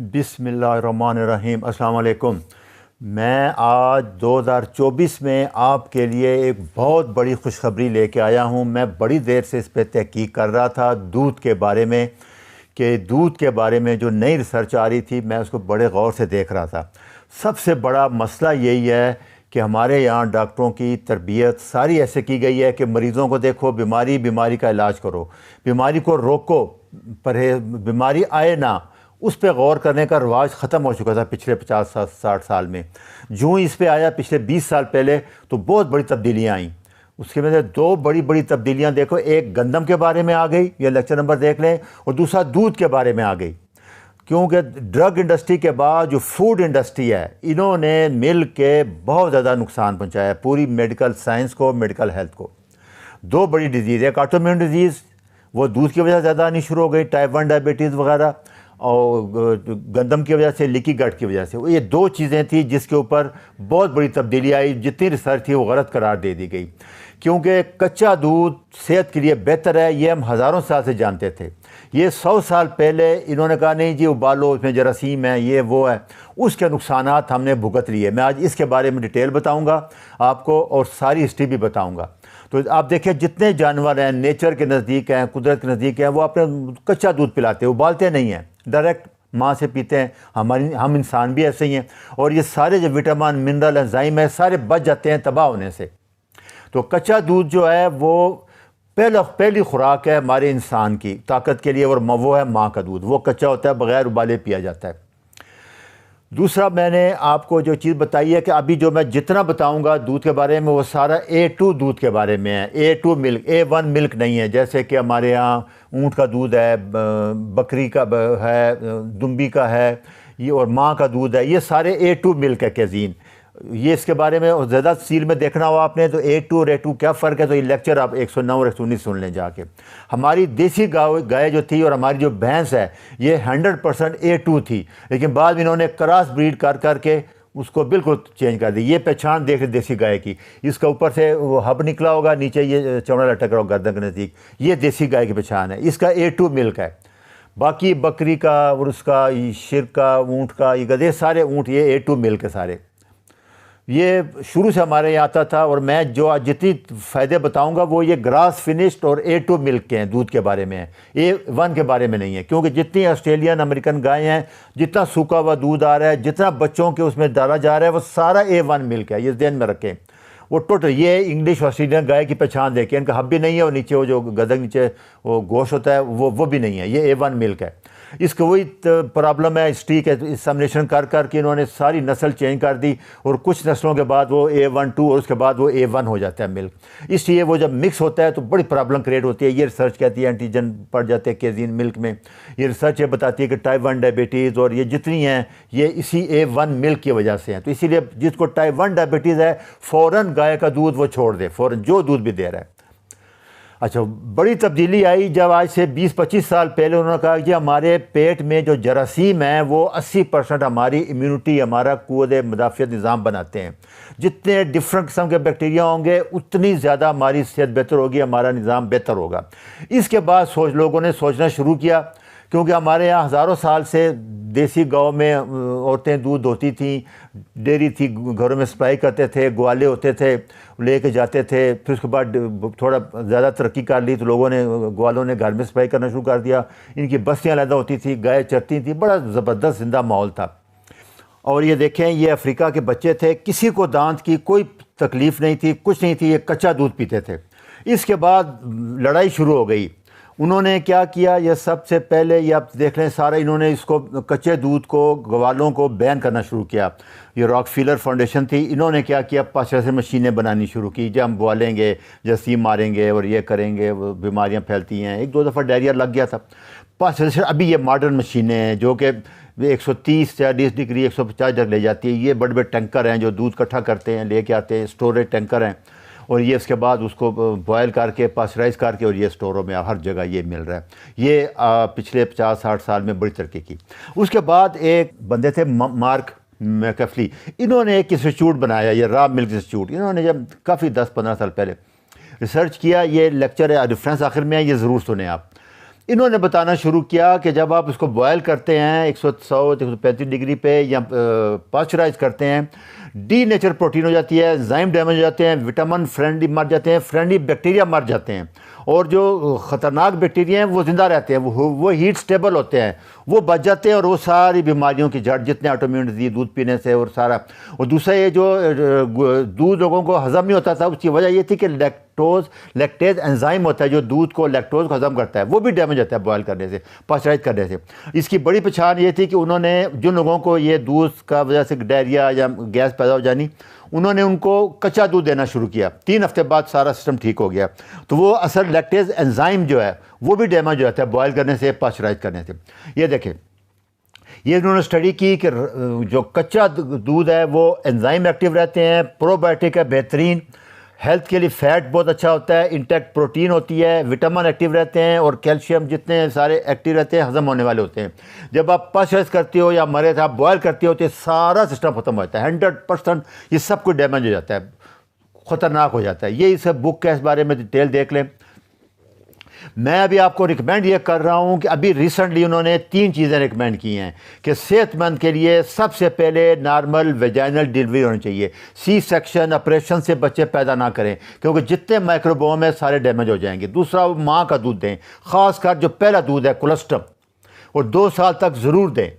बिस्मिल्लाहिर्रहमानिर्रहीम। अस्सलाम वालेकुम। मैं आज 2024 में आपके लिए एक बहुत बड़ी खुशखबरी लेके आया हूँ। मैं बड़ी देर से इस पर तहकीक कर रहा था दूध के बारे में, कि दूध के बारे में जो नई रिसर्च आ रही थी मैं उसको बड़े गौर से देख रहा था। सबसे बड़ा मसला यही है कि हमारे यहाँ डॉक्टरों की तरबियत सारी ऐसे की गई है कि मरीज़ों को देखो, बीमारी का इलाज करो, बीमारी को रोको, परहेज बीमारी आए ना, उस पर गौर करने का रवाज ख़त्म हो चुका था पिछले 50-60 साल में। जो इस पे आया पिछले 20 साल पहले तो बहुत बड़ी तब्दीलियाँ आईं। उसके में से दो बड़ी बड़ी तब्दीलियाँ देखो, एक गंदम के बारे में आ गई, ये लेक्चर नंबर देख लें, और दूसरा दूध के बारे में आ गई। क्योंकि ड्रग इंडस्ट्री के बाद जो फूड इंडस्ट्री है, इन्होंने मिल के बहुत ज़्यादा नुकसान पहुँचाया पूरी मेडिकल साइंस को, मेडिकल हेल्थ को। दो बड़ी डिजीज़, एक ऑटोइम्यून डिजीज़, वो दूध की वजह से ज़्यादा आनी शुरू हो गई, टाइप 1 डायबिटीज़ वगैरह, और गंदम की वजह से, लीकी गट की वजह से। ये दो चीज़ें थी जिसके ऊपर बहुत बड़ी तब्दीली आई। जितनी रिसर्च थी वो गलत करार दे दी गई, क्योंकि कच्चा दूध सेहत के लिए बेहतर है, ये हम हज़ारों साल से जानते थे। ये 100 साल पहले इन्होंने कहा नहीं जी उबालो, उसमें जरासीम है, ये वो है, उसके नुकसानात हमने भुगत लिए। मैं आज इसके बारे में डिटेल बताऊंगा आपको और सारी हिस्ट्री भी बताऊंगा। तो आप देखिए, जितने जानवर हैं नेचर के नज़दीक हैं, कुदरत के नज़दीक हैं, वो अपने कच्चा दूध पिलाते हैं, उबालते नहीं हैं, डायरेक्ट माँ से पीते हैं। हम इंसान भी ऐसे ही हैं, और ये सारे जो विटामिन, मिनरल, एंजाइम है, सारे बच जाते हैं तबाह होने से। तो कच्चा दूध जो है वो पहली खुराक है हमारे इंसान की ताकत के लिए, और वो है माँ का दूध। वो कच्चा होता है, बग़ैर उबाले पिया जाता है। दूसरा, मैंने आपको जो चीज़ बताई है कि अभी जो मैं जितना बताऊंगा दूध के बारे में वो सारा A2 दूध के बारे में है। A2 मिल्क, A1 मिल्क नहीं है। जैसे कि हमारे यहाँ ऊँट का दूध है, बकरी का है, दुम्बी का है, ये, और माँ का दूध है, ये सारे A2 मिल्क है कैज़ीन। ये इसके बारे में ज़्यादा तफसील में देखना हो आपने तो A2 और A2 क्या फ़र्क है, तो ये लेक्चर आप 109 और 119 सुन लें जाके। हमारी देसी गाय जो थी और हमारी जो भैंस है ये 100% A2 थी, लेकिन बाद में इन्होंने क्रॉस ब्रीड कर करके उसको बिल्कुल चेंज कर दी। ये पहचान देख देसी गाय की, इसका ऊपर से वो हब निकला होगा, नीचे ये चमड़ा लटक रहा होगा गर्दन के नज़दीक, ये देसी गाय की पहचान है, इसका A2 मिल्क है। बाकी बकरी का और उसका शिर का, ऊँट का, ये गधे, सारे ऊँट ये A2 मिल्क है सारे। ये शुरू से हमारे यहाँ आता था, और मैं जो आज जितनी फ़ायदे बताऊंगा वो ये ग्रास फिनिश्ड और A2 मिल्क के हैं, दूध के बारे में है, A1 के बारे में नहीं है। क्योंकि जितनी ऑस्ट्रेलियन अमेरिकन गायें हैं, जितना सूखा हुआ दूध आ रहा है, जितना बच्चों के उसमें डाला जा रहा है, वो सारा A1 मिल्क है, ये ध्यान में रखें। वो टोटल, ये इंग्लिश ऑस्ट्रेलियन गाय की पहचान देखें, इनका हब भी नहीं है, और नीचे वो जो गदक नीचे वो गोश्त होता है वो भी नहीं है, ये A1 मिल्क है। इसको वही प्रॉब्लम है, स्टीक है, एग्जामिनेशन कर करके इन्होंने सारी नस्ल चेंज कर दी, और कुछ नस्लों के बाद वो A1, 2 और उसके बाद वो A1 हो जाता है मिल्क। इसलिए वो जब मिक्स होता है तो बड़ी प्रॉब्लम क्रिएट होती है। ये रिसर्च कहती है एंटीजन पड़ जाते हैं कैज़ीन मिल्क में। ये रिसर्च ये बताती है कि टाइप 1 डायबिटीज़ और ये जितनी हैं ये इसी A1 मिल्क की वजह से हैं। तो इसीलिए जिसको टाइप 1 डायबिटीज़ है फ़ौरन गाय का दूध वो छोड़ दे, फ़ौरन जो दूध भी दे रहा है। अच्छा, बड़ी तब्दीली आई जब आज से 20-25 साल पहले उन्होंने कहा कि हमारे पेट में जो जरासीम है वो 80% हमारी इम्यूनिटी, हमारा क़ुव्वत मुदाफ़ियत निज़ाम बनाते हैं। जितने डिफरेंट किस्म के बैक्टीरिया होंगे उतनी ज़्यादा हमारी सेहत बेहतर होगी, हमारा निज़ाम बेहतर होगा। इसके बाद लोगों ने सोचना शुरू किया, क्योंकि हमारे यहाँ हज़ारों साल से देसी गाँव में औरतें दूध धोती थीं, डेयरी थी, घरों में सप्लाई करते थे, ग्वाले होते थे, लेके जाते थे। फिर उसके बाद थोड़ा ज़्यादा तरक्की कर ली तो लोगों ने, ग्वालों ने घर में सप्लाई करना शुरू कर दिया। इनकी बस्तियाँ अलग होती थी, गाय चरती थी, बड़ा ज़बरदस्त जिंदा माहौल था। और ये देखें, ये अफ्रीका के बच्चे थे, किसी को दांत की कोई तकलीफ़ नहीं थी, कुछ नहीं थी, ये कच्चा दूध पीते थे। इसके बाद लड़ाई शुरू हो गई। उन्होंने क्या किया, ये सबसे पहले ये आप देख लें सारा, इन्होंने इसको कच्चे दूध को, ग्वालों को बैन करना शुरू किया। ये रॉकफेलर फाउंडेशन थी, इन्होंने क्या किया, पाश्चराइज़ेशन मशीनें बनानी शुरू की, जब हम बोलेंगे जसीम मारेंगे और ये करेंगे, वो बीमारियां फैलती हैं। 1-2 दफ़ा डायरिया लग गया था। पाश्चराइज़ेशन, अभी ये मॉडर्न मशीनें हैं जो कि 130 या 40 डिग्री 150 तक ले जाती है। ये बड़े बड़े टैंकर हैं जो दूध इकट्ठा करते हैं, लेके आते हैं, स्टोरेज टैंकर हैं, और ये उसके बाद उसको बॉयल करके, पास्चराइज़ करके, और ये स्टोरों में हर जगह ये मिल रहा है। ये पिछले 50-60 साल में बड़ी तरक्की की। उसके बाद एक बंदे थे मार्क मैकफली, इन्होंने एक इंस्टीट्यूट बनाया, ये रॉ मिल्क इंस्टीट्यूट। इन्होंने जब काफ़ी 10-15 साल पहले रिसर्च किया, ये लेक्चर है, रेफरेंस आखिर में है, ये ज़रूर सुने आप। इन्होंने बताना शुरू किया कि जब आप उसको बॉयल करते हैं 135 डिग्री पे या पास्चराइज करते हैं, डी नेचर प्रोटीन हो जाती है, एंजाइम डैमेज हो जाते हैं, विटामिन फ्रेंडली मर जाते हैं, फ्रेंडली बैक्टीरिया मर जाते हैं, और जो ख़तरनाक बैक्टीरिया हैं वो ज़िंदा रहते हैं, वो हीट स्टेबल होते हैं, वो बच जाते हैं, और वो सारी बीमारियों की जड़, जितने ऑटोइम्यून डिजीज दूध पीने से और सारा। और दूसरा ये जो दूध लोगों को हज़म नहीं होता था, उसकी वजह ये थी कि लैक्टेज एंजाइम होता है जो दूध को, लैक्टोज को हज़म करता है, वो भी डैमेज होता है बॉयल करने से, पास्चराइज करने से। इसकी बड़ी पहचान ये थी कि उन्होंने जिन लोगों को ये दूध का वजह से डायरिया या गैस पैदा हो जानी, उन्होंने उनको कच्चा दूध देना शुरू किया। 3 हफ्ते बाद सारा सिस्टम ठीक हो गया। तो वो असल लैक्टेज एंजाइम जो है वो भी डैमेज हो जाता है बॉयल करने से, पास्चराइज करने से। ये देखें, ये इन्होंने स्टडी की कि जो कच्चा दूध है वो एंजाइम एक्टिव रहते हैं, प्रोबायोटिक है, बेहतरीन, हेल्थ के लिए फ़ैट बहुत अच्छा होता है, इंटैक्ट प्रोटीन होती है, विटामिन एक्टिव रहते हैं, और कैल्शियम जितने सारे एक्टिव रहते हैं, हज़म होने वाले होते हैं। जब आप पास्चराइज करते हो या मरे थे आप बॉयल करते हो तो सारा सिस्टम ख़त्म हो जाता है, 100% ये सब कुछ डैमेज हो जाता है, ख़तरनाक हो जाता है। ये इस बुक के इस बारे में डिटेल देख लें। मैं अभी आपको रिकमेंड ये कर रहा हूँ कि अभी रिसेंटली उन्होंने 3 चीज़ें रिकमेंड की हैं कि सेहतमंद के लिए सबसे पहले नॉर्मल वेजाइनल डिलीवरी होनी चाहिए, सी सेक्शन ऑपरेशन से बच्चे पैदा ना करें, क्योंकि जितने माइक्रोबोम है सारे डैमेज हो जाएंगे। दूसरा, वो माँ का दूध दें, ख़ासकर जो पहला दूध है कोलेस्ट्रम, और 2 साल तक ज़रूर दें।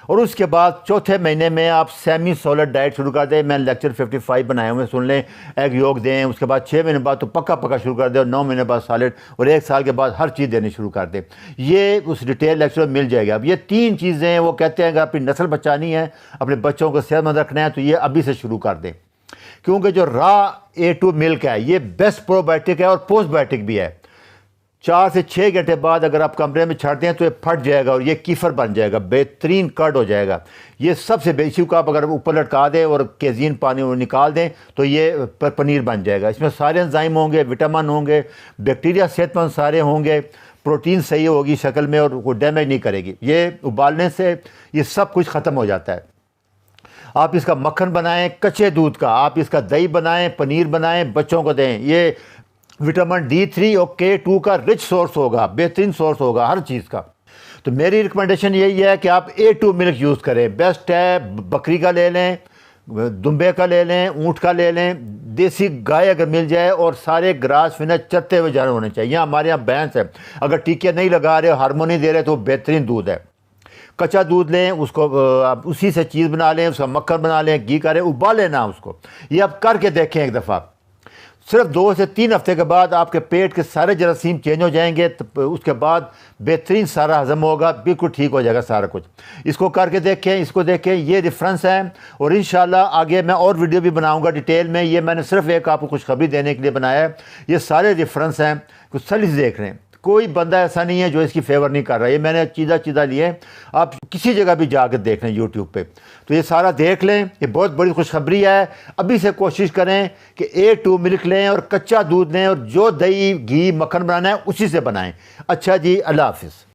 और उसके बाद चौथे महीने में आप सेमी सॉलिड डाइट शुरू कर दें। मैंने लेक्चर 55 बनाए हुए, सुन लें। एग योग दें, उसके बाद 6 महीने बाद तो पक्का शुरू कर दें, और 9 महीने बाद सॉलिड, और 1 साल के बाद हर चीज़ देनी शुरू कर दें। ये उस डिटेल लेक्चर में मिल जाएगा। अब ये 3 चीज़ें वो कहते हैं अगर अपनी नस्ल बचानी है, अपने बच्चों को सेहतमंद रखना है, तो ये अभी से शुरू कर दें। क्योंकि जो रॉ A2 मिल्क है ये बेस्ट प्रोबायोटिक है और पोस्टबायोटिक भी है। 4 से 6 घंटे बाद अगर आप कमरे में छाड़ते हैं तो ये फट जाएगा और ये कीफर बन जाएगा, बेहतरीन कर्ड हो जाएगा। ये सबसे बेसिक को आप अगर ऊपर लटका दें और केजीन पानी में निकाल दें तो ये पनीर बन जाएगा। इसमें सारे एंजाइम होंगे, विटामिन होंगे, बैक्टीरिया सेहतमंद सारे होंगे, प्रोटीन सही होगी शक्ल में और वो डैमेज नहीं करेगी। ये उबालने से ये सब कुछ ख़त्म हो जाता है। आप इसका मक्खन बनाएं कच्चे दूध का, आप इसका दही बनाएं, पनीर बनाएं, बच्चों को दें। ये विटामिन D3 और K2 का रिच सोर्स होगा, बेहतरीन सोर्स होगा हर चीज़ का। तो मेरी रिकमेंडेशन यही है कि आप A2 मिल्क यूज़ करें। बेस्ट है, बकरी का ले लें, दुम्बे का ले लें, ऊँट का ले लें, देसी गाय अगर मिल जाए, और सारे ग्रास फिनच चरते हुए जानवर होने चाहिए। यहाँ हमारे यहाँ भैंस है, अगर टीके नहीं लगा रहे, हार्मोन नहीं दे रहे, तो बेहतरीन दूध है। कच्चा दूध लें, उसको आप उसी से चीज़ बना लें, उसका मक्खन बना लें, घी करें, उबालें ना उसको। ये आप करके देखें एक दफ़ा। सिर्फ 2 से 3 हफ्ते के बाद आपके पेट के सारे जरासीम चेंज हो जाएंगे, तो उसके बाद बेहतरीन सारा हज़म होगा, बिल्कुल ठीक हो जाएगा सारा कुछ। इसको करके देखें, इसको देखें, ये रेफरेंस है। और इंशाल्लाह आगे मैं और वीडियो भी बनाऊंगा डिटेल में। ये मैंने सिर्फ एक आपको खुशखबरी देने के लिए बनाया है। ये सारे रेफरेंस हैं, कुछ सलीस देख रहे हैं। कोई बंदा ऐसा नहीं है जो इसकी फेवर नहीं कर रहा है। ये मैंने चीज़ा लिए, आप किसी जगह भी जाकर देख लें यूट्यूब पे, तो ये सारा देख लें। ये बहुत बड़ी खुशखबरी है। अभी से कोशिश करें कि A2 मिल्क लें और कच्चा दूध लें, और जो दही घी मक्खन बनाना है उसी से बनाएं। अच्छा जी, अल्लाह हाफिज़।